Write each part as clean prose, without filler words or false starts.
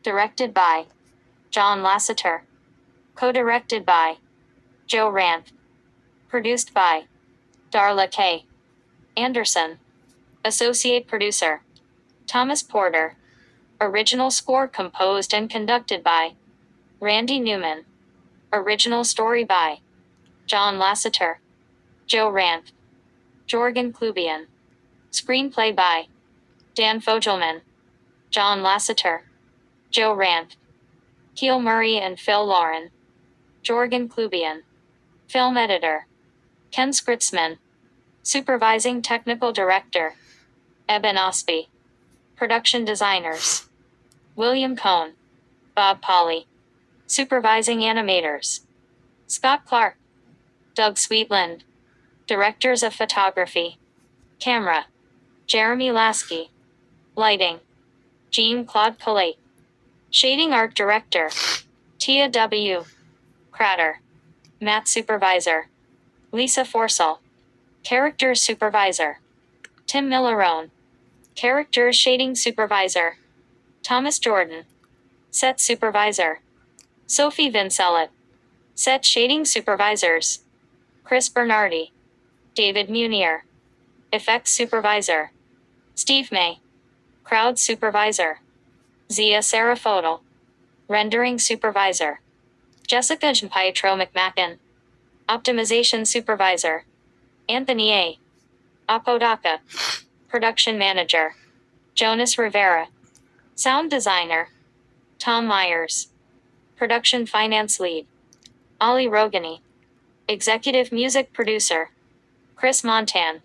Directed by John Lasseter. Co-directed by Joe Ranft. Produced by Darla K. Anderson. Associate producer Thomas Porter. Original score composed and conducted by Randy Newman. Original story by John Lasseter, Joe Ranft, Jorgen Klubian. Screenplay by Dan Fogelman, John Lasseter, Joe Ranft, Keel Murray and Phil Lauren. Jorgen Klubian. Film editor Ken Skritzman. Supervising technical director Eben Osby. Production designers William Cohn, Bob Polly. Supervising animators Scott Clark, Doug Sweetland. Directors of photography Camera Jeremy Lasky. Lighting Jean-Claude Collate. Shading art director Tia W. Crater. Matte supervisor Lisa Forsell. Characters supervisor Tim Millerone. Characters shading supervisor Thomas Jordan. Set supervisor Sophie Vincellet. Set shading supervisors Chris Bernardi. David Munier. Effects supervisor Steve May. Crowd supervisor Zia Sarafodal. Rendering supervisor Jessica Pietro McMacken. Optimization supervisor Anthony A. Apodaca. Production manager Jonas Rivera. Sound designer Tom Myers. Production finance lead Ollie Rogani. Executive music producer Chris Montan.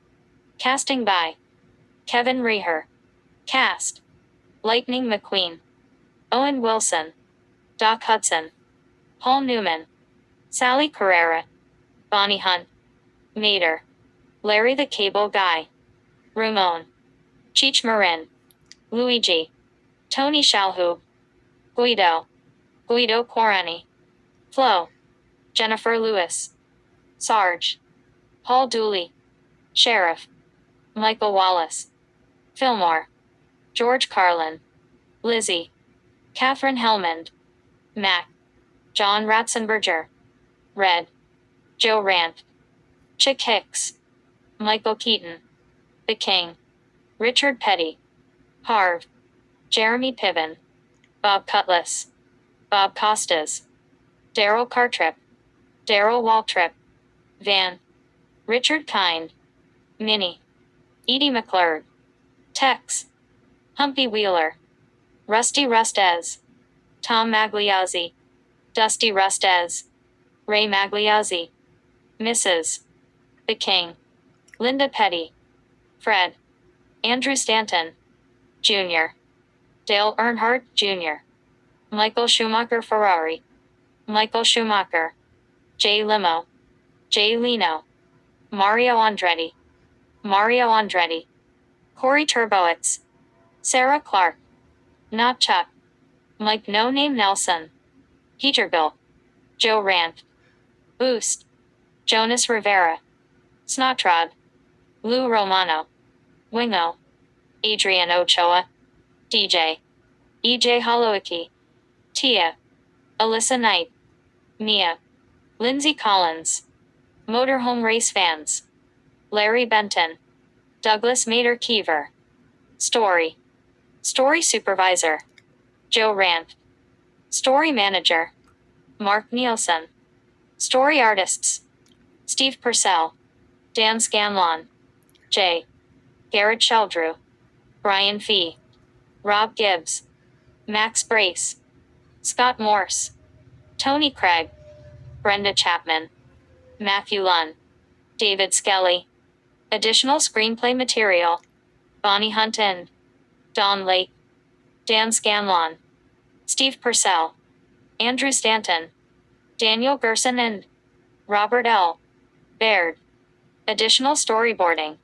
Casting by Kevin Reher. Cast Lightning McQueen, Owen Wilson, Doc Hudson, Paul Newman, Sally Carrera, Bonnie Hunt, Mater, Larry the Cable Guy, Ramon, Cheech Marin, Luigi, Tony Shalhoub, Guido Corani, Flo, Jennifer Lewis, Sarge, Paul Dooley, Sheriff, Michael Wallace, Fillmore, George Carlin, Lizzie, Catherine Helmond, Mac, John Ratzenberger, Red, Joe Ranft, Chick Hicks, Michael Keaton, The King, Richard Petty, Harv, Jeremy Piven, Bob Cutlass, Bob Costas, Daryl Cartrip, Daryl Waltrip, Van, Richard Kind, Minnie, Edie McClurg, Tex, Humpy Wheeler, Rusty Rustez, Tom Magliazzi, Dusty Rustez, Ray Magliazzi, Mrs. The King, Linda Petty, Fred, Andrew Stanton, Jr., Dale Earnhardt, Jr., Michael Schumacher Ferrari, Michael Schumacher, Jay Limo, Jay Lino, Mario Andretti, Corey Turbowitz, Sarah Clark, Not Chuck, Mike No Name Nelson, Peterbilt, Joe Ranft, Boost, Jonas Rivera, Snotrod, Lou Romano, Wingo, Adrian Ochoa, DJ, EJ Holowicki, Tia, Alyssa Knight, Mia, Lindsay Collins, Motorhome Race Fans, Larry Benton, Douglas Mater Kiever, Story Supervisor, Joe Ranft, Story Manager, Mark Nielsen, Story Artists, Steve Purcell, Dan Scanlon, J. Garrett Sheldrew, Brian Fee, Rob Gibbs, Max Brace, Scott Morse, Tony Craig, Brenda Chapman, Matthew Lunn, David Skelly. Additional screenplay material Bonnie Hunt and Don Lake, Dan Scanlon, Steve Purcell, Andrew Stanton, Daniel Gerson and Robert L. Baird. Additional storyboarding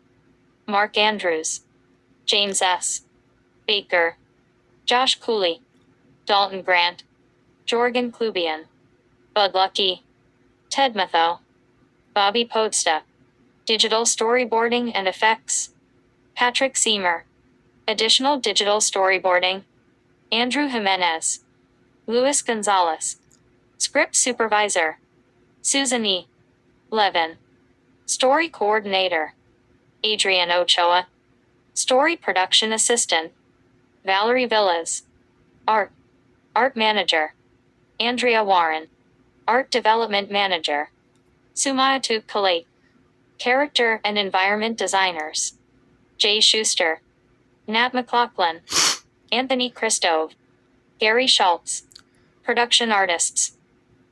Mark Andrews, James S. Baker, Josh Cooley, Dalton Grant, Jorgen Klubian, Bud Lucky, Ted Matho, Bobby Podesta. Digital storyboarding and effects Patrick Seymour. Additional digital storyboarding Andrew Jimenez. Luis Gonzalez. Script Supervisor, Susan E. Levin. Story Coordinator, Adrian Ochoa. Story Production Assistant, Valerie Villas. Art Manager, Andrea Warren. Art Development Manager, Sumayatu Kalate. Character and Environment Designers, Jay Schuster. Nat McLaughlin. Anthony Christove. Gary Schultz. Production Artists,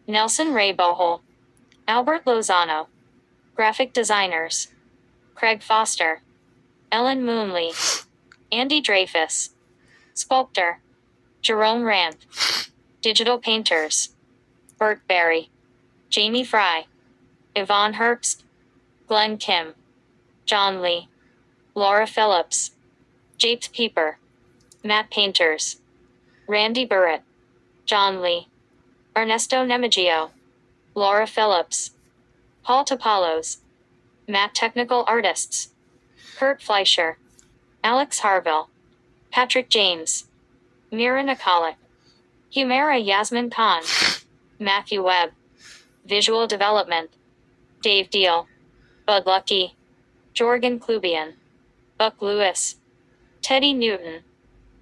Nelson Ray Bohol. Albert Lozano. Graphic Designers, Craig Foster. Ellen Moonley. Andy Dreyfus. Sculptor, Jerome Rand. Digital Painters, Bert Berry. Jamie Fry. Yvonne Herbst. Glenn Kim. John Lee. Laura Phillips. Japes Pieper. Matte Painters, Randy Burrett. John Lee. Ernesto Nemagio. Laura Phillips. Paul Topalos. Matte Technical Artists, Kurt Fleischer. Alex Harville. Patrick James. Mira Nikolic. Humera Yasmin Khan. Matthew Webb. Visual Development, Dave Deal. Bud Lucky. Jorgen Klubian. Buck Lewis. Teddy Newton.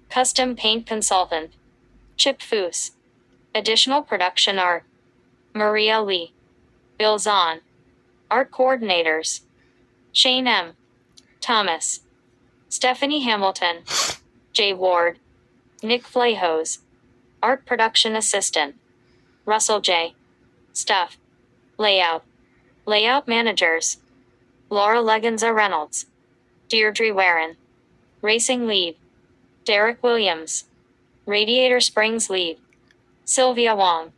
Custom Paint Consultant, Chip Foose. Additional Production Art, Maria Lee. Bill Zahn. Art Coordinators, Shane M. Thomas. Stephanie Hamilton. Jay Ward. Nick Flahose. Art Production Assistant, Russell J. Stuff. Layout. Layout Managers, Laura Leganza Reynolds. Deirdre Warren. Racing Lead, Derek Williams. Radiator Springs Lead, Sylvia Wong.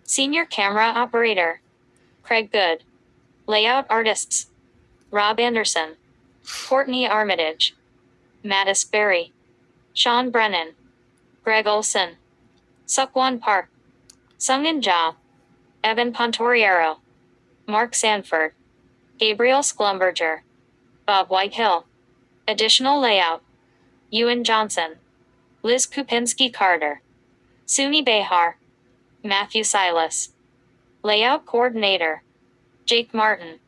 Senior Camera Operator, Craig Good. Layout Artists, Rob Anderson. Courtney Armitage. Mattis Berry. Sean Brennan. Greg Olson. Sukwon Park. Sungin Ja. Evan Pontoriero. Mark Sanford. Gabriel Sklumberger. Bob Whitehill. Additional Layout, Ewan Johnson. Liz Kupinski Carter. Suni Behar. Matthew Silas. Layout Coordinator, Jake Martin.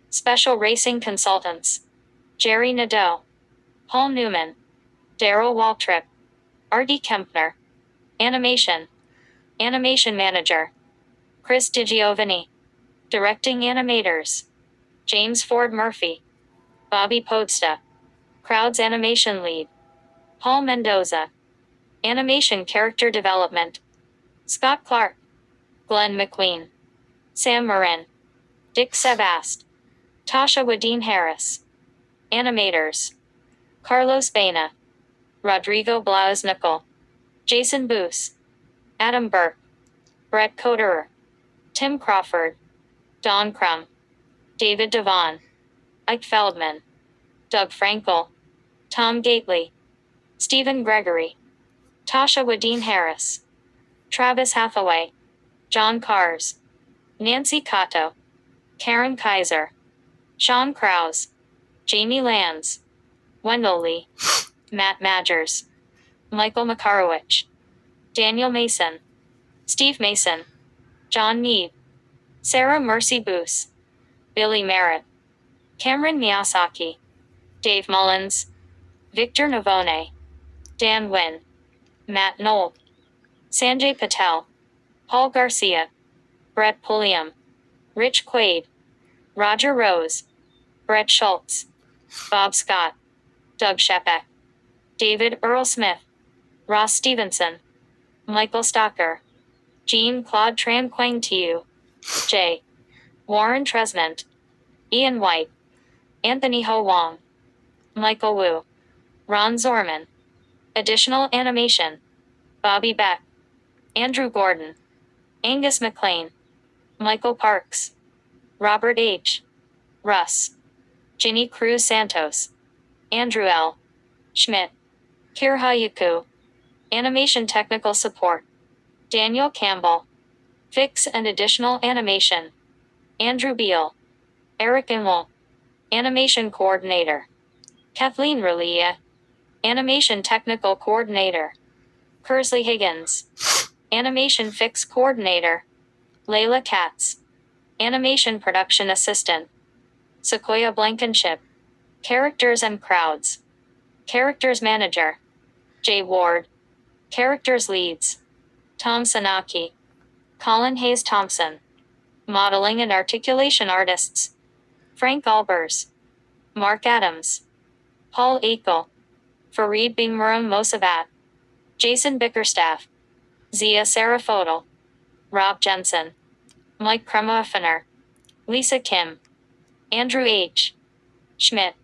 Special Racing Consultants, Jerry Nadeau. Paul Newman. Daryl Waltrip. R.D. Kempner. Animation Manager, Chris DiGiovanni. Directing Animators, James Ford Murphy. Bobby Podesta. Crowds Animation Lead, Paul Mendoza. Animation Character Development, Scott Clark. Glenn McQueen. Sam Marin. Dick Sevast. Tasha Wadeen Harris. Animators, Carlos Baena. Rodrigo Blauznickel. Jason Boos. Adam Burke. Brett Coderer. Tim Crawford. Don Crum. David Devon. Ike Feldman. Doug Frankel. Tom Gately. Stephen Gregory. Tasha Wadeen Harris. Travis Hathaway. John Cars. Nancy Cato. Karen Kaiser. Sean Krause. Jamie Lands. Wendell Lee. Matt Magers. Michael Makarowicz. Daniel Mason. Steve Mason. John Mead. Sarah Mercy Boos. Billy Merritt. Cameron Miyazaki. Dave Mullins. Victor Navone. Dan Wynn. Matt Knoll. Sanjay Patel. Paul Garcia. Brett Pulliam. Rich Quaid. Roger Rose. Brett Schultz. Bob Scott. Doug Shepek. David Earl Smith. Ross Stevenson. Michael Stocker. Jean-Claude Tran Quang Tiu. J. Warren Tresnant. Ian White. Anthony Ho Wong. Michael Wu. Ron Zorman. Additional Animation, Bobby Beck. Andrew Gordon. Angus McLean. Michael Parks. Robert H. Russ. Ginny Cruz Santos. Andrew L. Schmidt. Kirha Yuku. Animation Technical Support, Daniel Campbell. Fix and Additional Animation, Andrew Beal. Eric Inwell. Animation Coordinator, Kathleen Relia. Animation Technical Coordinator, Kersley Higgins. Animation Fix Coordinator. Layla Katz. Animation Production Assistant. Sequoia Blankenship. Characters and Crowds. Characters Manager. Jay Ward. Characters Leads. Tom Sanaki. Colin Hayes Thompson. Modeling and Articulation Artists. Frank Albers. Mark Adams. Paul Akel. Fareed bin Muram Mosavat. Jason Bickerstaff. Zia Sarafodal. Rob Jensen. Mike Kremofener. Lisa Kim. Andrew H. Schmidt.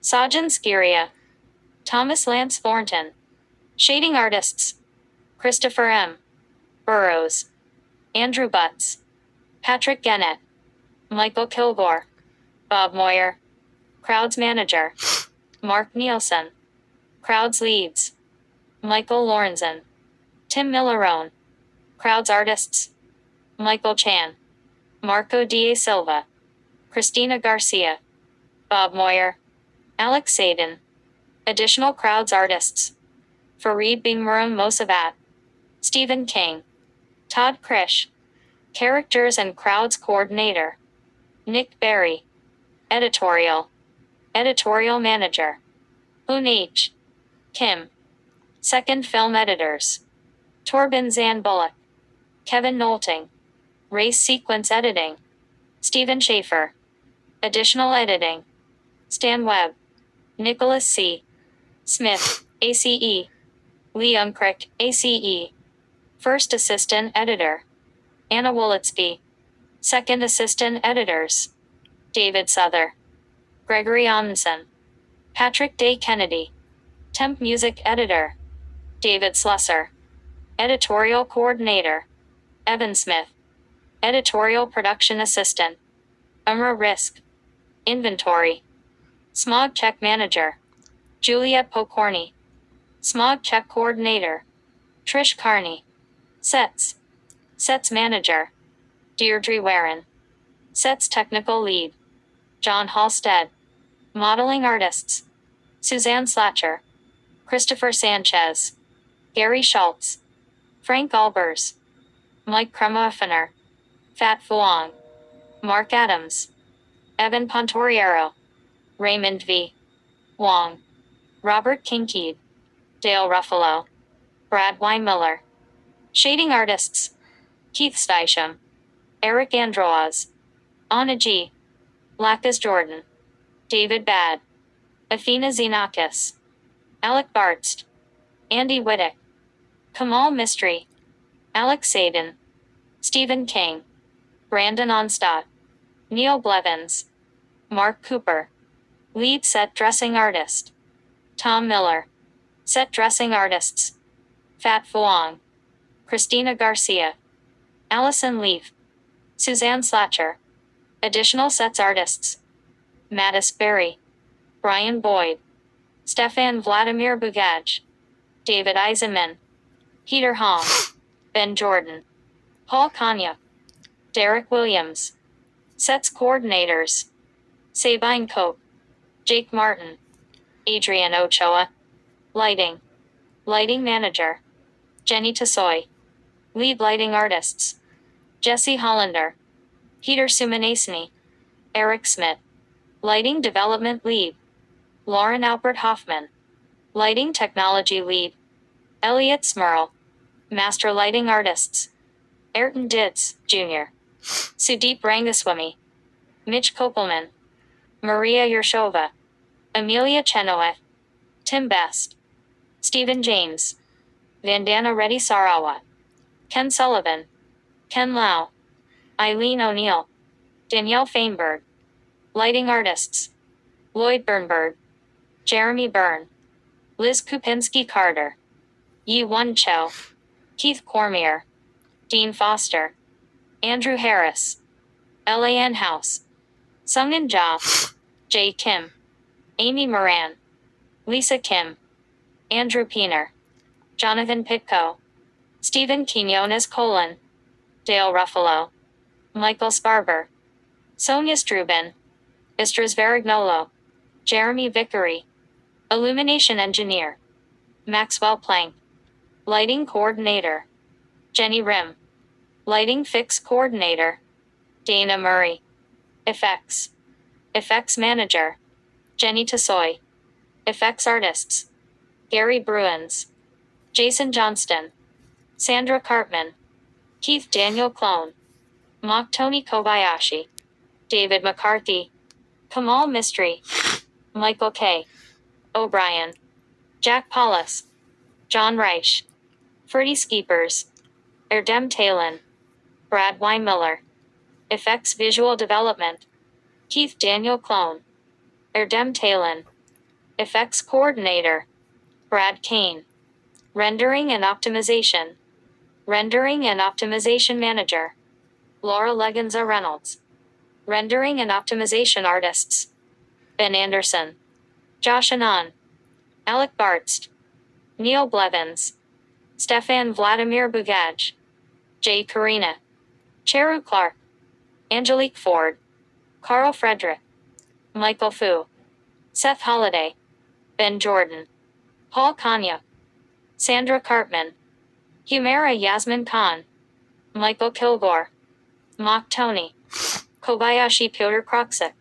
Sajan Skiria. Thomas Lance Thornton. Shading Artists. Christopher M. Burrows. Andrew Butts. Patrick Gennett. Michael Kilgore. Bob Moyer. Crowds Manager. Mark Nielsen. Crowds Leads. Michael Lorenzen. Tim Millerone. Crowds Artists. Michael Chan. Marco Da Silva. Christina Garcia. Bob Moyer. Alex Sadin. Additional Crowds Artists. Fareed bin Muram Mosavat. Stephen King. Todd Krish. Characters and Crowds Coordinator. Nick Berry. Editorial. Editorial Manager. Hoon H. Kim. Second Film Editors. Torben Zan Bullock. Kevin Nolting. Race Sequence Editing. Stephen Schaefer. Additional Editing. Stan Webb. Nicholas C. Smith, ACE. Liam Crick, ACE. First Assistant Editor. Anna Wolitsby. Second Assistant Editors. David Souther. Gregory Amundsen. Patrick Day Kennedy. Temp Music Editor. David Slusser. Editorial Coordinator. Evan Smith. Editorial Production Assistant. Umra Risk. Inventory. Smog Check Manager. Juliet Pokorny. Smog Check Coordinator. Trish Carney. Sets. Sets Manager. Deirdre Warren. Sets Technical Lead. John Halstead. Modeling Artists. Suzanne Slatcher. Christopher Sanchez. Gary Schultz. Frank Albers. Mike Kremofener. Fat Fuang. Mark Adams. Evan Pontoriero. Raymond V. Wong. Robert Kinkead. Dale Ruffalo. Brad Weinmiller. Shading Artists. Keith Steicham. Eric Androaz. Anna G. Lacus Jordan. David Bad. Athena Xenakis. Alec Bartst. Andy Whittick. Kamal Mystery. Alex Sadin. Stephen King. Brandon Onstott. Neil Blevins. Mark Cooper. Lead Set Dressing Artist. Tom Miller. Set Dressing Artists. Fat Fuang. Christina Garcia. Allison Leaf. Suzanne Slatcher. Additional Sets Artists. Mattis Berry. Brian Boyd. Stefan Vladimir Bugaj. David Eisenman. Peter Hong. Ben Jordan. Paul Kanya. Derek Williams. Sets Coordinators. Sabine Cope. Jake Martin. Adrian Ochoa. Lighting. Lighting Manager. Jenny Tasoy. Lead Lighting Artists. Jesse Hollander. Peter Sumanasny. Eric Smith. Lighting Development Lead. Lauren Albert Hoffman. Lighting Technology Lead. Elliot Smurl. Master Lighting Artists. Ayrton Ditz, Jr. Sudeep Rangaswamy. Mitch Kopelman. Maria Yershova. Amelia Chenoweth. Tim Best. Stephen James. Vandana Reddy Sarawat. Ken Sullivan. Ken Lau. Eileen O'Neill. Danielle Feinberg. Lighting Artists. Lloyd Bernberg. Jeremy Byrne. Liz Kupinski Carter. Yi Won Cho. Keith Cormier. Dean Foster. Andrew Harris. L.A.N. House. Sungin Ja. Jay Kim. Amy Moran. Lisa Kim. Andrew Piener. Jonathan Pitko. Stephen Quinones Colon. Dale Ruffalo. Michael Sparber. Sonia Strubin. Istras Varignolo. Jeremy Vickery. Illumination Engineer. Maxwell Plank. Lighting Coordinator. Jenny Rim. Lighting Fix Coordinator, Dana Murray. Effects Manager, Jenny Tasoy. Effects Artists, Gary Bruins, Jason Johnston, Sandra Cartman, Keith Daniel Clone, Mock Tony Kobayashi, David McCarthy, Kamal Mystery, Michael K. O'Brien, Jack Paulus, John Reich, Ferdy Skeepers, Erdem Talon, Brad Weinmiller. Effects Visual Development, Keith Daniel Clone, Erdem Talon. Effects Coordinator, Brad Kane. Rendering and Optimization, Rendering and Optimization Manager, Laura Leganza Reynolds. Rendering and Optimization Artists, Ben Anderson, Josh Anon, Alec Bartst, Neil Blevins, Stefan Vladimir Bugaj, Jay Karina, Cheru Clark, Angelique Ford, Carl Frederick, Michael Fu, Seth Holliday, Ben Jordan, Paul Kanya, Sandra Cartman, Humera Yasmin Khan, Michael Kilgore, Mock Tony, Kobayashi Piotr Kroksik,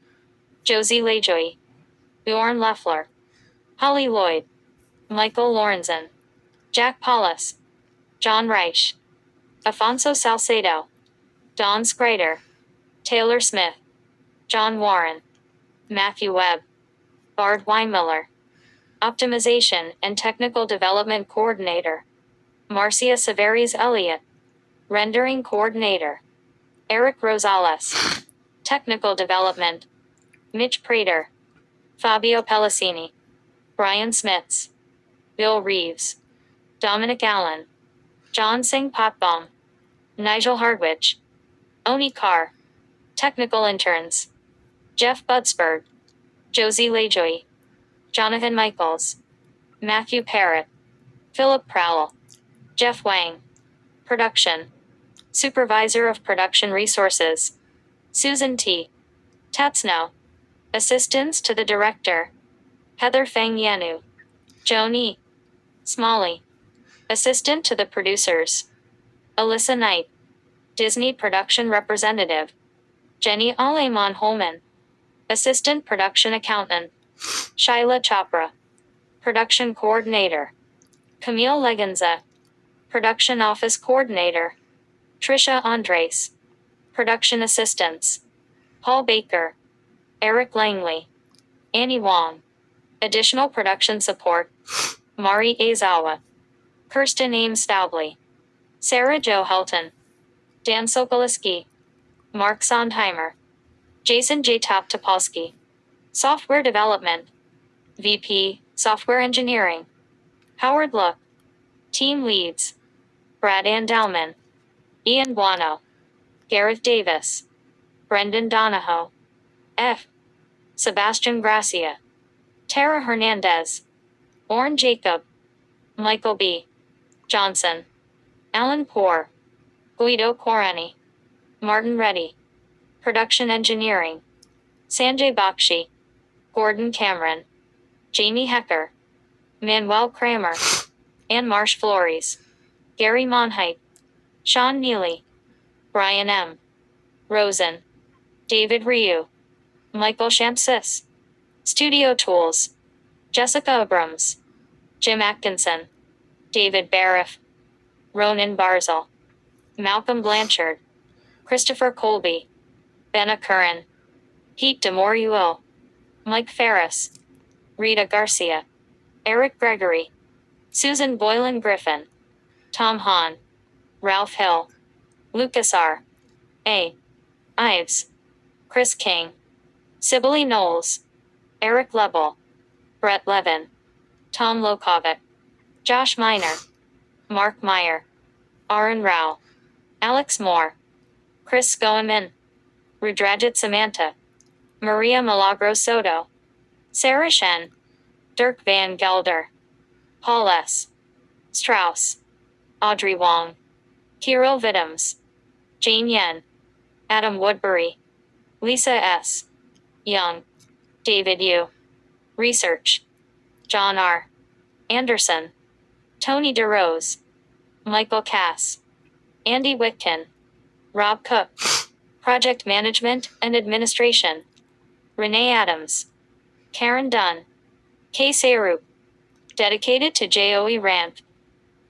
Josie Lajoie, Bjorn Leffler, Holly Lloyd, Michael Lorenzen, Jack Paulus, John Reich, Afonso Salcedo, Don Skryder, Taylor Smith, John Warren, Matthew Webb, Bard Weinmiller. Optimization and Technical Development Coordinator, Marcia Severies Elliott. Rendering Coordinator, Eric Rosales. Technical Development, Mitch Prater, Fabio Pellicini, Brian Smits, Bill Reeves, Dominic Allen, John Singh Potbaum, Nigel Hardwich, Oni Carr. Technical Interns, Jeff Budsberg, Josie Lajoie, Jonathan Michaels, Matthew Parrott, Philip Prowell, Jeff Wang. Production, Supervisor of Production Resources, Susan T. Tatsno. Assistants to the Director, Heather Feng Yanu, Joan E. Smalley. Assistant to the Producers, Alyssa Knight. Disney Production Representative, Jenny Aleman Holman. Assistant Production Accountant, Shaila Chopra. Production Coordinator, Camille Leganza. Production Office Coordinator, Trisha Andres. Production Assistants, Paul Baker, Eric Langley, Annie Wong. Additional production support, Mari Aizawa, Kirsten Ames Staubley, Sarah Jo Helton, Dan Sokoliski, Mark Sondheimer, Jason J. Topolsky. Software Development, VP, Software Engineering, Howard Look. Team Leads, Brad Andalman, Ian Buono, Gareth Davis, Brendan Donahoe, F. Sebastian Gracia, Tara Hernandez, Orrin Jacob, Michael B. Johnson, Alan Poor, Guido Corani, Martin Reddy. Production Engineering, Sanjay Bakshi, Gordon Cameron, Jamie Hecker, Manuel Kramer, Ann Marsh Flores, Gary Monheit, Sean Neely, Brian M. Rosen, David Ryu, Michael Shampsis. Studio Tools, Jessica Abrams, Jim Atkinson, David Bariff, Ronan Barzal, Malcolm Blanchard, Christopher Colby, Benna Curran, Pete DeMoruo, Mike Ferris, Rita Garcia, Eric Gregory, Susan Boylan Griffin, Tom Hahn, Ralph Hill, Lucas R. A. Ives, Chris King, Sibylle Knowles, Eric Lebel, Brett Levin, Tom Lokovic, Josh Miner, Mark Meyer, Aaron Rao, Alex Moore, Chris Goeman, Rudrajit Samantha, Maria Milagros Soto, Sarah Shen, Dirk Van Gelder, Paul S. Strauss, Audrey Wong, Kirill Vittams, Jane Yen, Adam Woodbury, Lisa S. Young, David Yu. Research, John R. Anderson, Tony DeRose, Michael Cass, Andy Whitkin. Rob Cook. Project Management and Administration. Renee Adams. Karen Dunn. Kay Sarup. Dedicated to JOE Ramp.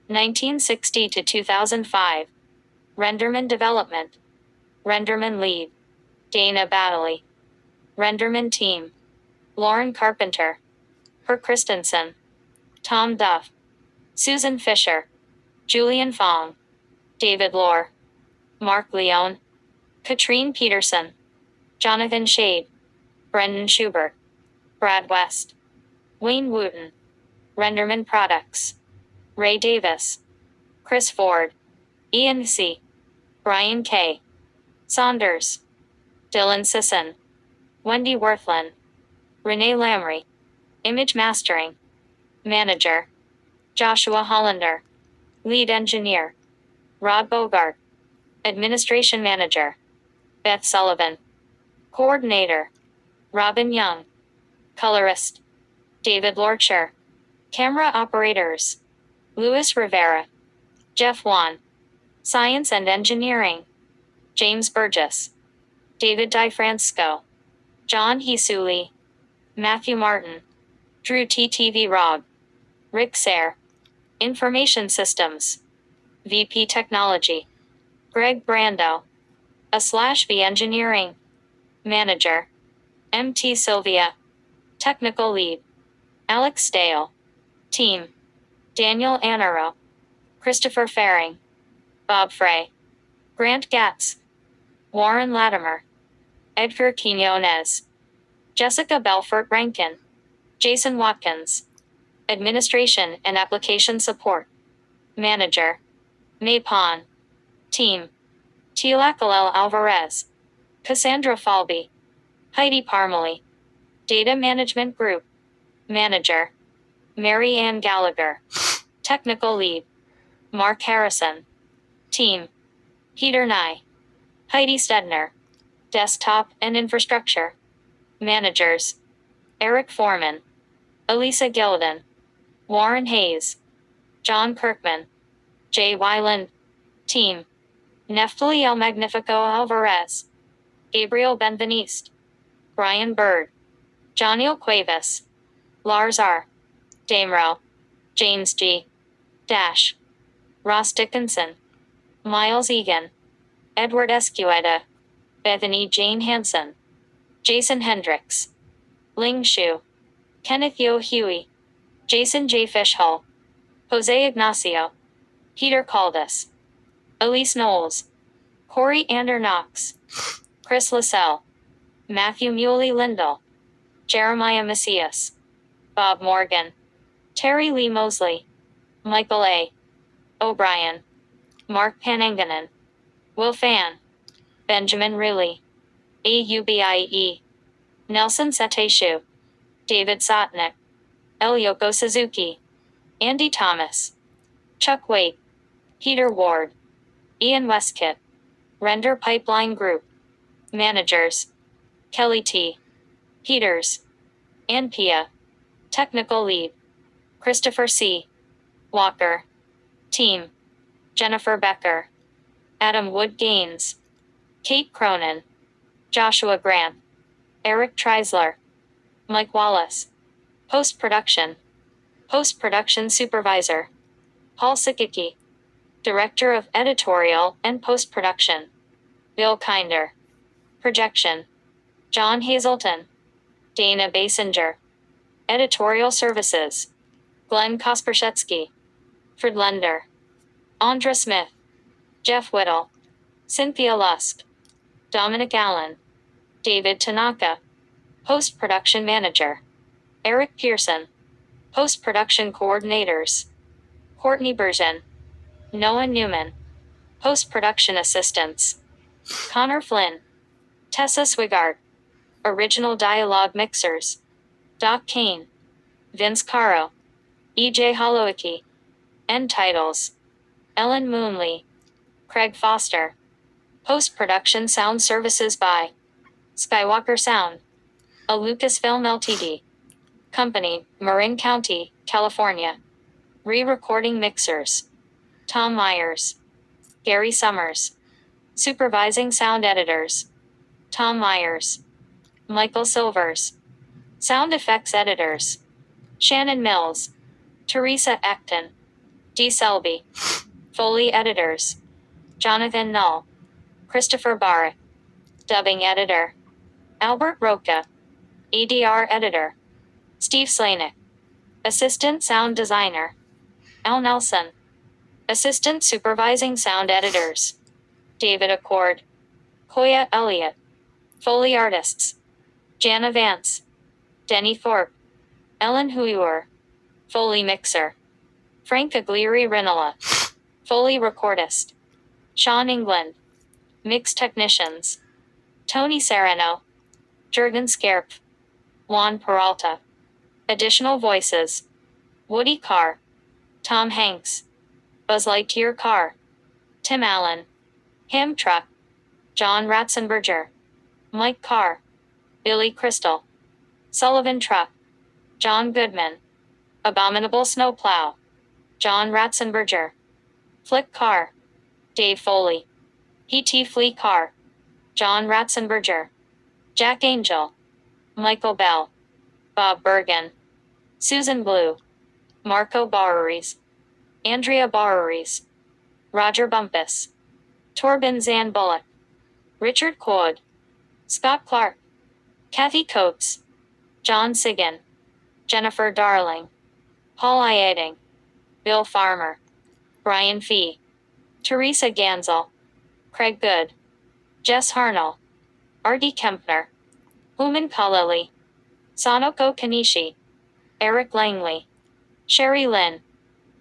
1960 to 2005. Renderman Development. Renderman Lead. Dana Battley. Renderman Team. Lauren Carpenter. Per Christensen. Tom Duff. Susan Fisher. Julian Fong. David Lohr. Mark Leone. Katrine Peterson. Jonathan Shade. Brendan Schubert. Brad West. Wayne Wooten. Renderman Products. Ray Davis. Chris Ford. Ian C. Brian K. Saunders. Dylan Sisson. Wendy Worthlin. Renee Lamry. Image Mastering. Manager. Joshua Hollander. Lead Engineer. Rod Bogart. Administration Manager. Beth Sullivan. Coordinator. Robin Young. Colorist. David Lorcher. Camera Operators. Luis Rivera. Jeff Wan. Science and Engineering. James Burgess. David DiFrancesco. John Hisuli. Matthew Martin. Drew TTV Rog. Rick Sayre. Information Systems. VP Technology. Greg Brando. A/V Engineering. Manager. MT Sylvia. Technical Lead. Alex Dale. Team. Daniel Anaro. Christopher Faring. Bob Frey. Grant Gatz. Warren Latimer. Edgar Quinones. Jessica Belfort Rankin. Jason Watkins. Administration and Application Support. Manager. May Pon. Team. Tilakalel Alvarez. Cassandra Falby. Heidi Parmalee. Data Management Group. Manager. Mary Ann Gallagher. Technical Lead. Mark Harrison. Team. Peter Nye. Heidi Stedner. Desktop and Infrastructure. Managers. Eric Foreman. Elisa Gillidan. Warren Hayes. John Kirkman. Jay Weiland. Team. Neftali El Magnifico Alvarez. Gabriel Benveniste. Brian Bird. Joniel Cuevas. Lars R. Damero. James G. Dash. Ross Dickinson. Miles Egan. Edward Escueda. Bethany Jane Hansen. Jason Hendricks. Ling Shu. Kenneth Yo Huey. Jason J. Fishhull. Jose Ignacio. Peter Caldas. Elise Knowles. Corey Ander Knox. Chris Lascelle. Matthew Muley Lindell. Jeremiah Macias. Bob Morgan. Terry Lee Mosley. Michael A. O'Brien. Mark Pananganan. Will Fan. Benjamin Riley. AUBIE. Nelson Seteshu. David Sotnick. Yoko Suzuki. Andy Thomas. Chuck Waite. Peter Ward. Ian Westkit. Render Pipeline Group. Managers. Kelly T. Peters. Ann Pia. Technical Lead. Christopher C. Walker. Team. Jennifer Becker. Adam Wood Gaines. Kate Cronin. Joshua Grant. Eric Treisler. Mike Wallace. Post-Production. Post-Production Supervisor. Paul Sikicki. Director of Editorial and Post-Production. Bill Kinder. Projection. John Hazelton. Dana Basinger. Editorial Services. Glenn Kospershetsky. Fred Lender. Andra Smith. Jeff Whittle. Cynthia Lusk. Dominic Allen. David Tanaka. Post-Production Manager. Eric Pearson. Post-Production Coordinators. Courtney Bergen. Noah Newman. Post-Production Assistants. Connor Flynn. Tessa Swigart. Original Dialogue Mixers. Doc Kane. Vince Caro. E.J. Holowicki. End Titles. Ellen Moonley. Craig Foster. Post-Production Sound Services by Skywalker Sound. A Lucasfilm Ltd. Company, Marin County, California. Re-recording mixers. Tom Myers. Gary Summers. Supervising sound editors: Tom Myers, Michael Silvers. Sound effects editors: Shannon Mills, Teresa Acton, Dee Selby. Foley editors: Jonathan Null, Christopher Barrett. Dubbing editor: Albert Roca. ADR editor: Steve Slanik. Assistant sound designer: Al Nelson. Assistant supervising sound editors: David Accord, Koya Elliott. Foley artists: Jana Vance, Denny Thorpe, Ellen Huyer. Foley mixer: Frank Aglieri Rinola. Foley recordist: Sean England. Mix technicians: Tony Serrano, Jurgen Skerp, Juan Peralta. Additional voices: Woody Carr, Tom Hanks, Buzz Lightyear Carr, Tim Allen, Ham Truck, John Ratzenberger, Mike Carr, Billy Crystal, Sullivan Truck, John Goodman, Abominable Snowplow, John Ratzenberger, Flick Carr, Dave Foley, P.T. Flea Carr, John Ratzenberger, Jack Angel, Michael Bell, Bob Bergen, Susan Blue, Marco Barreries, Andrea Barreries, Roger Bumpus, Torben Zan Bullock, Richard Quod, Scott Clark, Kathy Coates, John Sigan, Jennifer Darling, Paul Iading, Bill Farmer, Brian Fee, Teresa Gansel, Craig Good, Jess Harnell, Artie Kempner, Uman Kalali, Sanoko Kanishi, Eric Langley, Sherry Lynn,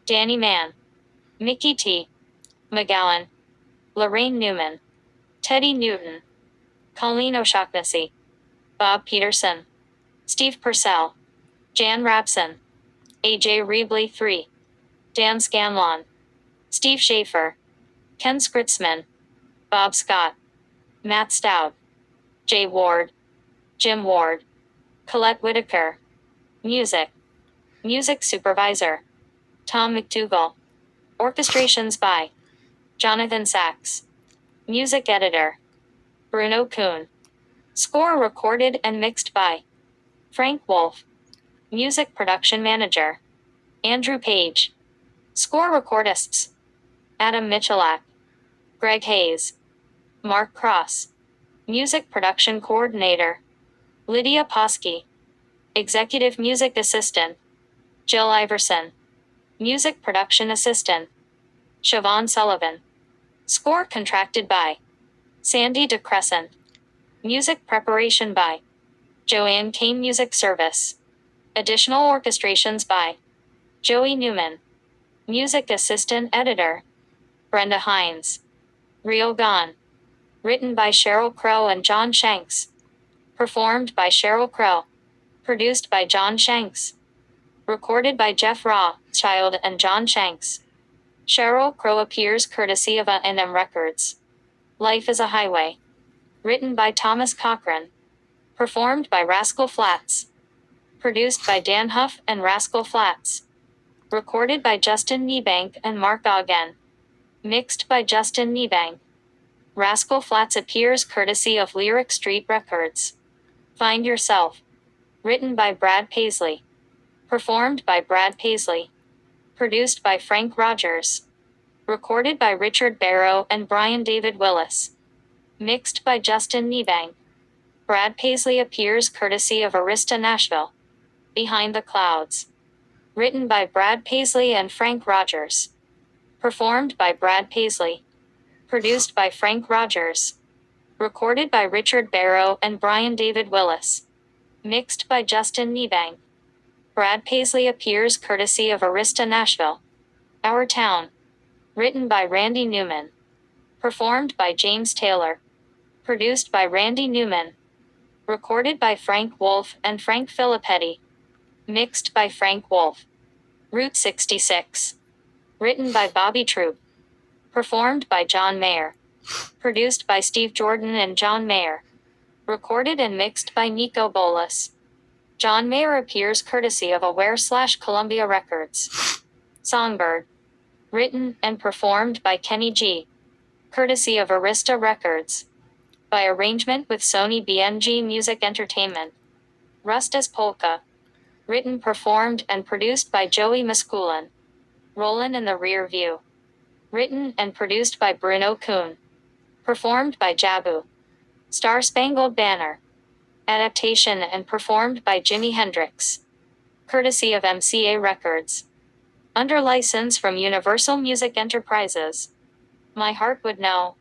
Danny Mann, Mickey T. McGowan, Lorraine Newman, Teddy Newton, Colleen O'Shaughnessy, Bob Peterson, Steve Purcell, Jan Rapson, AJ Reebley 3, Dan Scanlon, Steve Schaefer, Ken Spritzman, Bob Scott, Matt Stout, Jay Ward, Jim Ward, Colette Whitaker. Music. Music supervisor: Tom McDougall. Orchestrations by Jonathan Sachs. Music editor: Bruno Kuhn. Score recorded and mixed by Frank Wolf. Music production manager: Andrew Page. Score recordists: Adam Michalak, Greg Hayes, Mark Cross. Music production coordinator: Lydia Posky. Executive music assistant: Jill Iverson. Music production assistant: Siobhan Sullivan. Score contracted by Sandy DeCrescent. Music preparation by Joanne Kane. Music service. Additional orchestrations by Joey Newman. Music assistant editor: Brenda Hines. Real Gone. Written by Sheryl Crow and John Shanks. Performed by Sheryl Crow. Produced by John Shanks. Recorded by Jeff Rothschild and John Shanks. Sheryl Crow appears courtesy of A&M Records. Life is a Highway. Written by Thomas Cochran. Performed by Rascal Flatts. Produced by Dan Huff and Rascal Flatts. Recorded by Justin Niebank and Mark Ogden. Mixed by Justin Niebank. Rascal Flatts appears courtesy of Lyric Street Records. Find Yourself. Written by Brad Paisley. Performed by Brad Paisley. Produced by Frank Rogers. Recorded by Richard Barrow and Brian David Willis. Mixed by Justin Niebank. Brad Paisley appears courtesy of Arista Nashville. Behind the Clouds. Written by Brad Paisley and Frank Rogers. Performed by Brad Paisley. Produced by Frank Rogers. Recorded by Richard Barrow and Brian David Willis. Mixed by Justin Niebank. Brad Paisley appears courtesy of Arista Nashville. Our Town. Written by Randy Newman. Performed by James Taylor. Produced by Randy Newman. Recorded by Frank Wolf and Frank Filippetti. Mixed by Frank Wolf. Route 66. Written by Bobby Troop. Performed by John Mayer. Produced by Steve Jordan and John Mayer. Recorded and mixed by Nico Bolas. John Mayer appears courtesy of Aware/Columbia Records. Songbird. Written and performed by Kenny G. courtesy of Arista Records. By arrangement with Sony BMG Music Entertainment. Rust as Polka. Written, performed, and produced by Joey Masculin. Rollin' in the Rear View. Written and produced by Bruno Kuhn. Performed by Jabu. Star Spangled Banner. Adaptation and performed by Jimi Hendrix. Courtesy of MCA Records. Under license from Universal Music Enterprises. My Heart Would Know.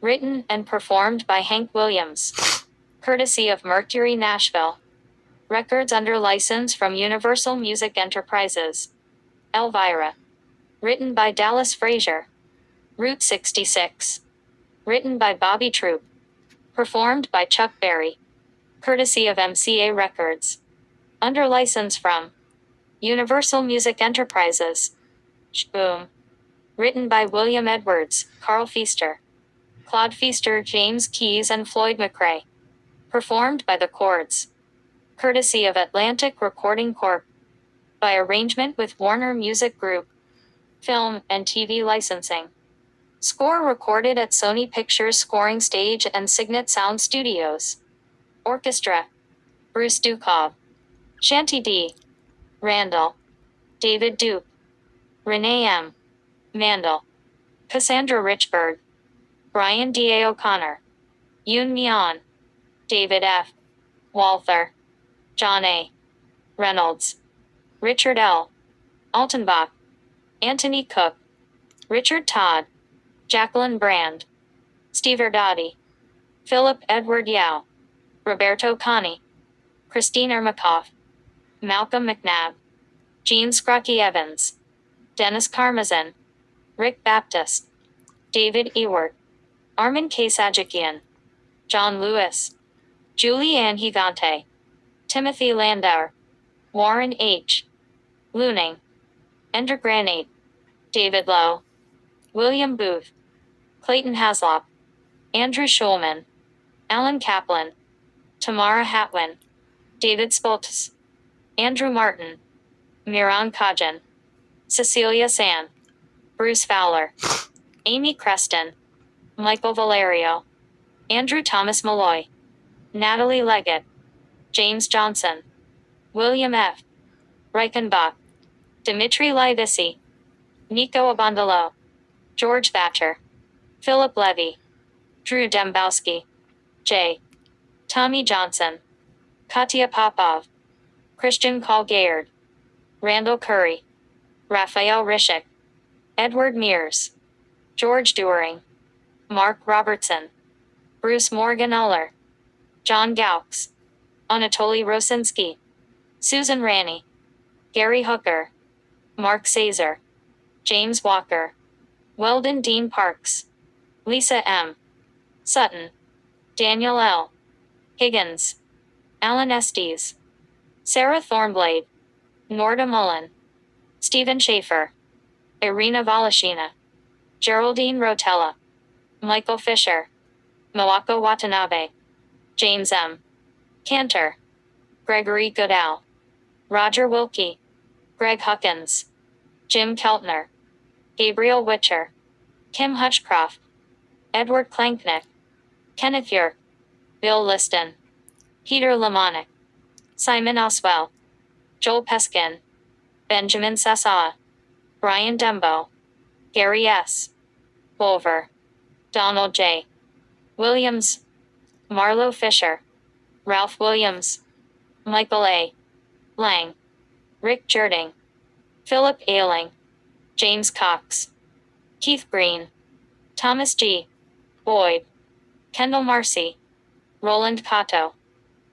Written and performed by Hank Williams. Courtesy of Mercury Nashville. Records under license from Universal Music Enterprises. Elvira. Written by Dallas Frazier. Route 66. Written by Bobby Troop. Performed by Chuck Berry. Courtesy of MCA Records. Under license from Universal Music Enterprises. Boom. Written by William Edwards, Carl Feaster, Claude Feaster, James Keys, and Floyd McRae. Performed by The Chords. Courtesy of Atlantic Recording Corp. By arrangement with Warner Music Group. Film and TV licensing. Score recorded at Sony Pictures Scoring Stage and Signet Sound Studios. Orchestra. Bruce Dukov. Shanty D. Randall. David Duke. Renee M. Mandel. Cassandra Richburg. Brian D. A. O'Connor. Yoon Mian. David F. Walther. John A. Reynolds. Richard L. Altenbach. Anthony Cook. Richard Todd. Jacqueline Brand. Steve Erdadi. Philip Edward Yao. Roberto Connie. Christine Ermakoff. Malcolm McNabb. Gene Scrocky Evans. Dennis Karmazin. Rick Baptist. David Ewart. Armin Kasajikian. John Lewis. Julie Ann Higante. Timothy Landauer. Warren H. Looning. Ender Granate. David Lowe. William Booth. Clayton Haslop. Andrew Schulman. Alan Kaplan. Tamara Hatwin. David Spoltz. Andrew Martin. Miran Kajan. Cecilia San. Bruce Fowler. Amy Creston. Michael Valerio. Andrew Thomas Malloy. Natalie Leggett. James Johnson. William F. Reichenbach. Dimitri Livisi. Nico Abondalo. George Thatcher. Philip Levy. Drew Dembowski. J. Tommy Johnson. Katya Popov. Christian Colgayard. Randall Curry. Raphael Rishik. Edward Mears. George Dewering. Mark Robertson. Bruce Morgan Uller. John Gaux. Anatoly Rosinsky. Susan Ranney. Gary Hooker. Mark Sazer. James Walker. Weldon Dean Parks. Lisa M. Sutton. Daniel L. Higgins. Alan Estes. Sarah Thornblade. Norda Mullen. Stephen Schaefer. Irina Volashina. Geraldine Rotella. Michael Fisher. Moako Watanabe. James M. Cantor. Gregory Goodall. Roger Wilkie. Greg Huckins. Jim Keltner. Gabriel Witcher. Kim Hutchcroft. Edward Klanknick. Kenneth Yerk. Bill Liston. Peter Lamonic. Simon Oswell. Joel Peskin. Benjamin Sassaw. Brian Dembo. Gary S. Bulver. Donald J. Williams. Marlo Fisher. Ralph Williams. Michael A. Lang. Rick Jerding. Philip Ailing. James Cox. Keith Green. Thomas G. Boyd. Kendall Marcy. Roland Cotto.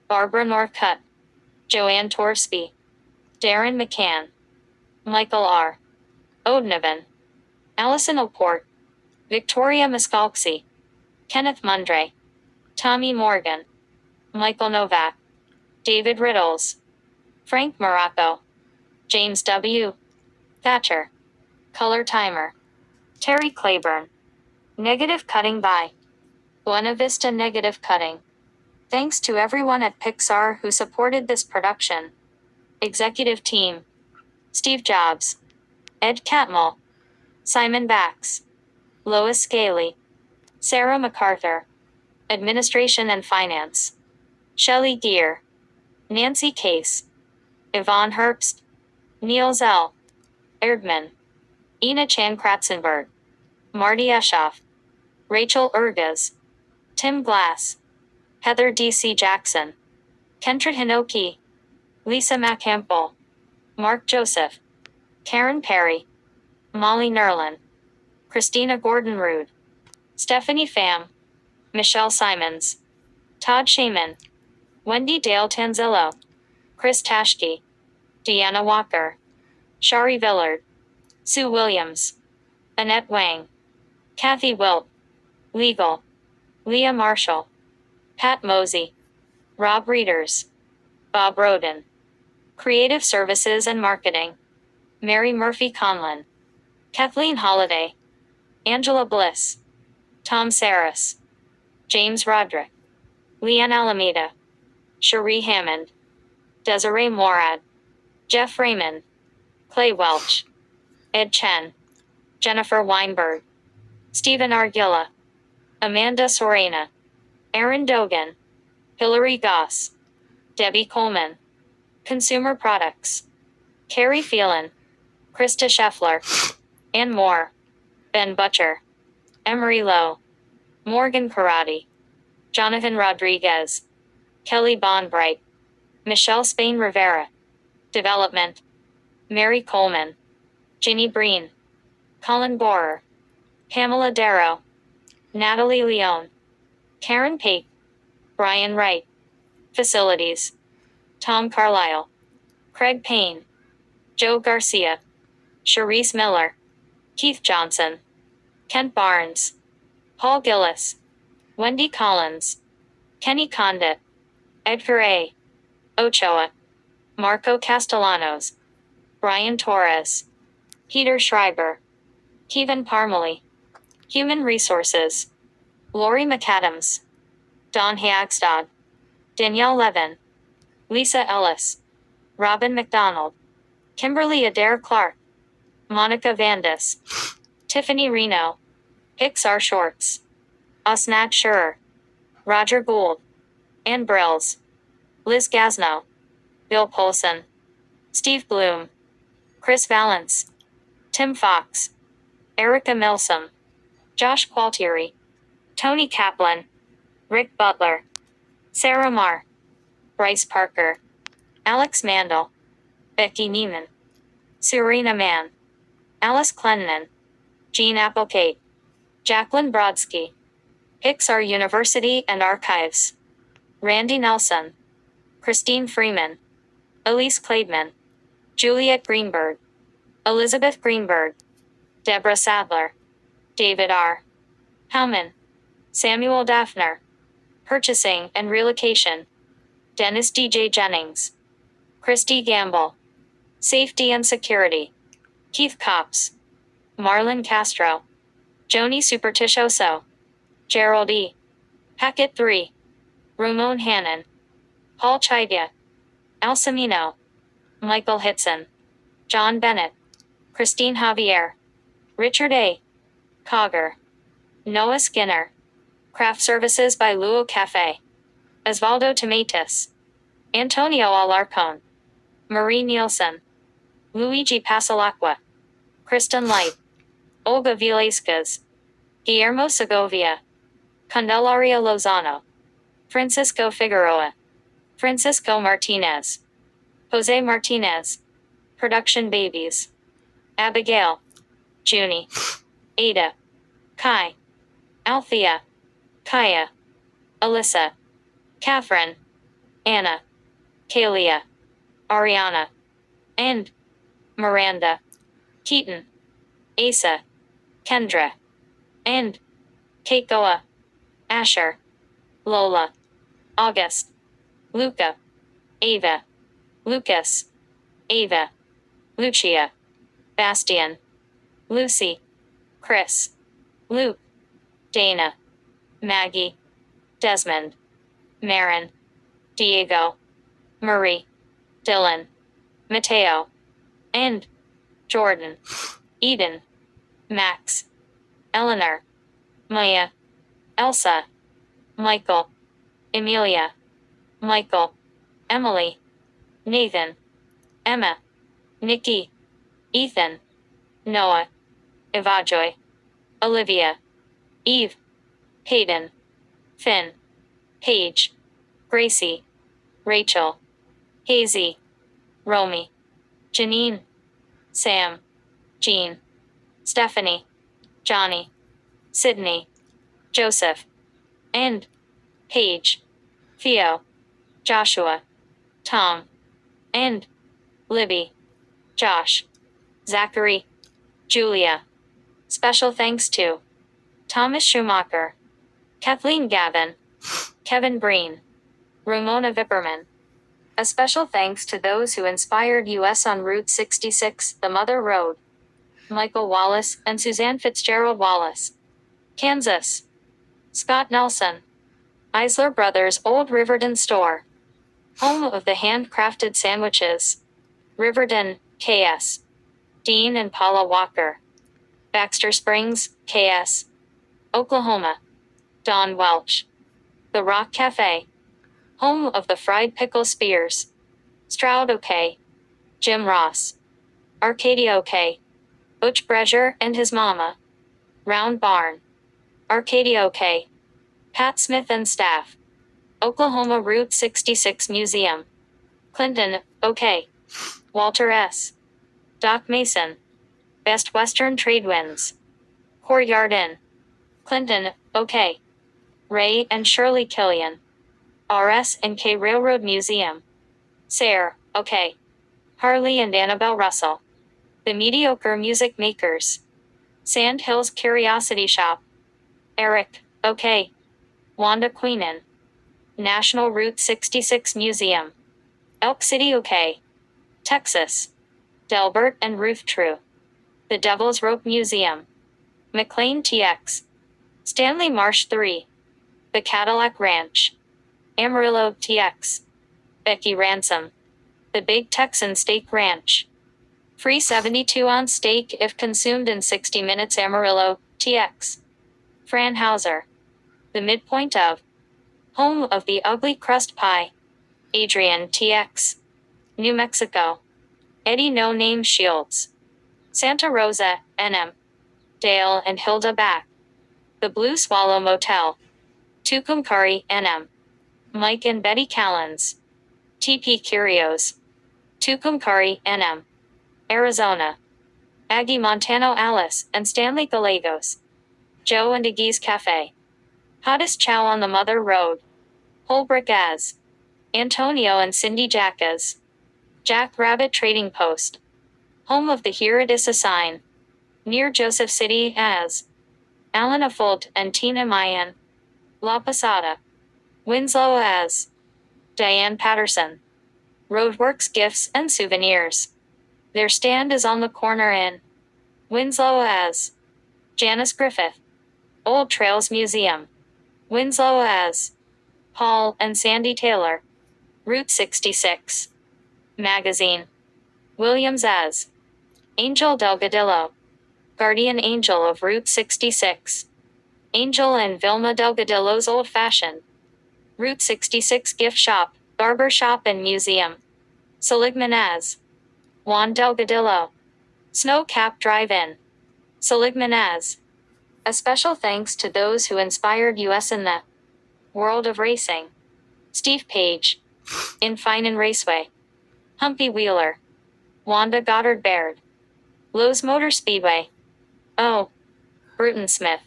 Barbara Norcutt. Joanne Torsby. Darren McCann. Michael R. Odnovan. Allison O'Port. Victoria Miskalksi. Kenneth Mundray. Tommy Morgan. Michael Novak. David Riddles. Frank Morocco. James W. Thatcher. Color Timer. Terry Claiborne. Negative cutting by Buena Vista Negative Cutting. Thanks to everyone at Pixar who supported this production. Executive Team. Steve Jobs. Ed Catmull. Simon Bax. Lois Scaly. Sarah MacArthur, Administration and Finance. Shelley Geer, Nancy Case, Yvonne Herbst, Niels L. Erdmann, Ina Chan Kratzenberg, Marty Eschoff, Rachel Urgas, Tim Glass, Heather D.C. Jackson, Kendra Hinoki, Lisa McCampbell, Mark Joseph, Karen Perry, Molly Nerlin, Christina Gordon-Rude, Stephanie Pham, Michelle Simons, Todd Shaman, Wendy Dale Tanzillo, Chris Tashke, Deanna Walker, Shari Villard, Sue Williams, Annette Wang, Kathy Wilt, Legal, Leah Marshall, Pat Mosey, Rob Readers, Bob Roden, Creative Services and Marketing, Mary Murphy Conlon, Kathleen Holliday, Angela Bliss, Tom Saris, James Roderick, Leanne Alameda, Cherie Hammond, Desiree Morad, Jeff Raymond, Clay Welch, Ed Chen, Jennifer Weinberg, Stephen Arguilla, Amanda Sorena, Aaron Dogan, Hillary Goss, Debbie Coleman, Consumer Products, Carrie Phelan, Krista Scheffler, and more. Ben Butcher, Emery Lowe, Morgan Karate, Jonathan Rodriguez, Kelly Bonbright, Michelle Spain Rivera, Development, Mary Coleman, Ginny Breen, Colin Borer, Pamela Darrow, Natalie Leone, Karen Pate, Brian Wright, Facilities, Tom Carlisle, Craig Payne, Joe Garcia, Charisse Miller, Keith Johnson, Kent Barnes, Paul Gillis, Wendy Collins, Kenny Condit, Edgar A. Ochoa, Marco Castellanos, Brian Torres, Peter Schreiber, Kevin Parmalee, Human Resources, Lori McAdams, Don Hagstad, Danielle Levin, Lisa Ellis, Robin McDonald, Kimberly Adair Clark, Monica Vandis, Tiffany Reno, Pixar Shorts, Osnat Schurer, Roger Gould, Ann Brills, Liz Gazno, Bill Polson, Steve Bloom, Chris Valance, Tim Fox, Erica Milsom, Josh Qualtieri, Tony Kaplan, Rick Butler, Sarah Marr, Bryce Parker, Alex Mandel, Becky Neiman, Serena Mann, Alice Clennan, Jean Applegate, Jacqueline Brodsky, Pixar University and Archives, Randy Nelson, Christine Freeman, Elise Clademan, Juliet Greenberg, Elizabeth Greenberg, Deborah Sadler, David R. Howman, Samuel Daphner, Purchasing and Relocation, Dennis D.J. Jennings, Christy Gamble, Safety and Security, Keith Copps, Marlon Castro, Joni Superstichoso, Gerald E. Packet 3, Ramon Hannon, Paul Chivia, Alcimino, Michael Hitson, John Bennett, Christine Javier, Richard A. Cogger, Noah Skinner, Craft Services by Luo Cafe, Osvaldo Tomatis, Antonio Alarcon, Marie Nielsen, Luigi Pasalacqua, Kristen Light, Olga Villasquez, Guillermo Segovia, Candelaria Lozano, Francisco Figueroa, Francisco Martinez, Jose Martinez, Production Babies, Abigail, Junie, Ada, Kai, Althea, Kaya, Alyssa, Catherine, Anna, Kalia, Ariana, and Miranda, Keaton, Asa, Kendra, and Keikoa, Asher, Lola, August, Luca, Ava, Lucas, Ava, Lucia, Bastian, Lucy, Chris, Luke, Dana, Maggie, Desmond, Marin, Diego, Marie, Dylan, Mateo, and Jordan, Eden, Max, Eleanor, Maya, Elsa, Michael, Emilia, Michael, Emily, Nathan, Emma, Nikki, Ethan, Noah, Evajoy, Olivia, Eve, Hayden, Finn, Paige, Gracie, Rachel, Hazy, Romy, Janine, Sam, Jean, Stephanie, Johnny, Sydney, Joseph, and Paige, Theo, Joshua, Tom, and Libby, Josh, Zachary, Julia. Special thanks to Thomas Schumacher, Kathleen Gavin, Kevin Breen, Ramona Vipperman. A special thanks to those who inspired us on Route 66, the Mother Road. Michael Wallace and Suzanne Fitzgerald Wallace. Kansas. Scott Nelson. Eisler Brothers Old Riverton Store. Home of the handcrafted sandwiches. Riverton, KS. Dean and Paula Walker. Baxter Springs, KS. Oklahoma. Don Welch. The Rock Cafe. Home of the Fried Pickle Spears. Stroud, OK. Jim Ross. Arcadia, OK. Butch Breasure and his mama. Round Barn. Arcadia, OK. Pat Smith and staff. Oklahoma Route 66 Museum. Clinton, OK. Walter S. Doc Mason. Best Western Trade Winds. Courtyard Inn. Clinton, OK. Ray and Shirley Killian. RS and K Railroad Museum. Sayre, OK. Harley and Annabelle Russell. The Mediocre Music Makers. Sand Hills Curiosity Shop. Eric, OK. Wanda Queenan. National Route 66 Museum. Elk City, OK. Texas. Delbert and Ruth True. The Devil's Rope Museum. McLean TX. Stanley Marsh 3. The Cadillac Ranch. Amarillo TX. Becky Ransom. The Big Texan Steak Ranch. Free 72-ounce steak if consumed in 60 minutes. Amarillo TX. Fran Hauser. The midpoint of. Home of the Ugly Crust Pie. Adrian TX. New Mexico. Eddie No Name Shields. Santa Rosa, NM. Dale and Hilda Back. The Blue Swallow Motel. Tucumcari, NM. Mike and Betty Callens. TP Curios. Tucumcari, NM. Arizona. Aggie Montano Alice and Stanley Gallegos. Joe and Iggy's Cafe. Hottest Chow on the Mother Road. Holbrook as. Antonio and Cindy Jackas. Jack Rabbit Trading Post. Home of the Here It Is a Sign. Near Joseph City as. Alan Afolt and Tina Mayan. La Posada. Winslow as. Diane Patterson. Roadworks Gifts and Souvenirs. Their stand is on the corner in. Winslow as. Janice Griffith. Old Trails Museum. Winslow as. Paul and Sandy Taylor. Route 66. Magazine. Williams as. Angel Delgadillo. Guardian Angel of Route 66. Angel and Vilma Delgadillo's Old Fashioned. Route 66 Gift Shop, Barber Shop and Museum. Seligman as. Juan Delgadillo. Snow Cap Drive-In. Seligman as. A special thanks to those who inspired us in the world of racing. Steve Page. In Finan Raceway. Humpy Wheeler. Wanda Goddard Baird. Lowe's Motor Speedway. Oh. Bruton Smith.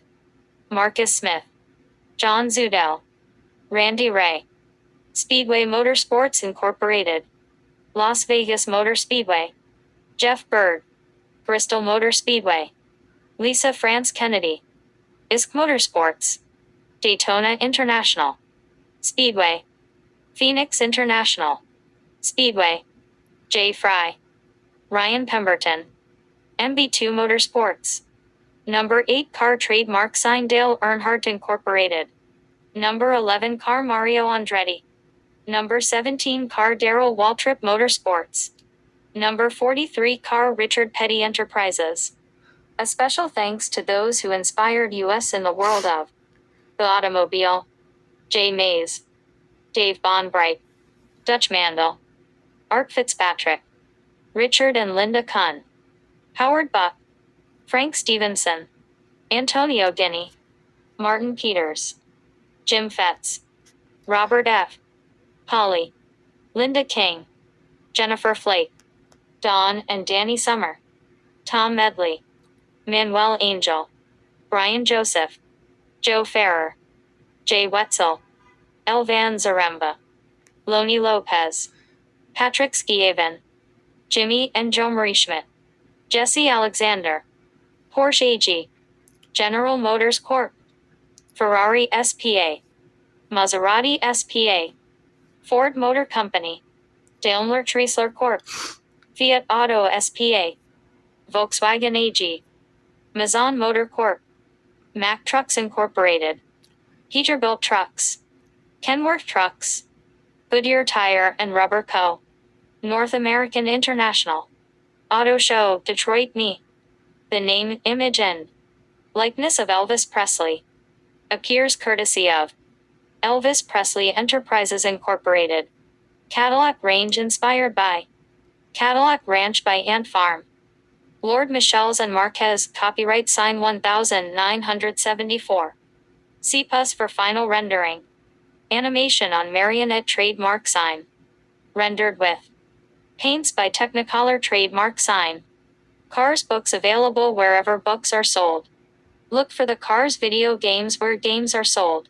Marcus Smith. John Zudell. Randy Ray. Speedway Motorsports Incorporated. Las Vegas Motor Speedway. Jeff Bird. Bristol Motor Speedway. Lisa France Kennedy. ISK Motorsports. Daytona International. Speedway. Phoenix International. Speedway. Jay Fry. Ryan Pemberton. MB2 Motorsports. Number 8 Car Trademark Sign Dale Earnhardt Incorporated. Number 11 Car Mario Andretti. Number 17 Car Darrell Waltrip Motorsports. Number 43 Car Richard Petty Enterprises. A special thanks to those who inspired us in the world of The Automobile, J. Mays, Dave Bonbright, Dutch Mandel, Art Fitzpatrick, Richard and Linda Kunn, Howard Buck, Frank Stevenson, Antonio Guinea, Martin Peters, Jim Fetz, Robert F. Polly, Linda King, Jennifer Flake, Dawn and Danny Summer, Tom Medley, Manuel Angel, Brian Joseph, Joe Ferrer, Jay Wetzel, Elvan Zaremba, Loni Lopez, Patrick Skiaven, Jimmy and Joe Marie Schmidt, Jesse Alexander, Porsche AG, General Motors Corp., Ferrari SPA, Maserati SPA, Ford Motor Company, Daimler Chrysler Corp., Fiat Auto SPA, Volkswagen AG, Mazan Motor Corp., Mack Trucks Incorporated, Peterbilt Trucks, Kenworth Trucks, Goodyear Tire and Rubber Co., North American International, Auto Show Detroit Me. The name, image and likeness of Elvis Presley appears courtesy of Elvis Presley Enterprises Incorporated, Cadillac Range inspired by Cadillac Ranch by Ant Farm, Lord Michels and Marquez, copyright sign 1974. CPUS for final rendering. Animation on marionette trademark sign. Rendered with paints by Technicolor trademark sign. Cars books available wherever books are sold. Look for the Cars video games where games are sold.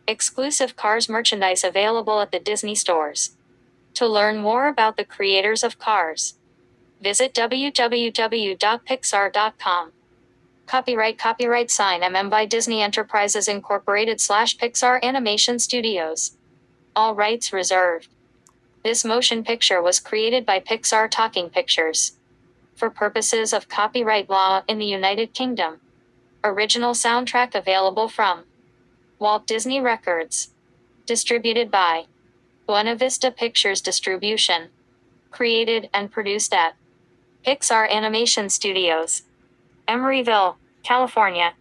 Exclusive Cars merchandise available at the Disney stores. To learn more about the creators of Cars, visit www.pixar.com. Copyright sign by Disney Enterprises Incorporated / Pixar Animation Studios. All rights reserved. This motion picture was created by Pixar Talking Pictures. For purposes of copyright law in the United Kingdom. Original soundtrack available from Walt Disney Records. Distributed by Buena Vista Pictures Distribution. Created and produced at Pixar Animation Studios, Emeryville, California.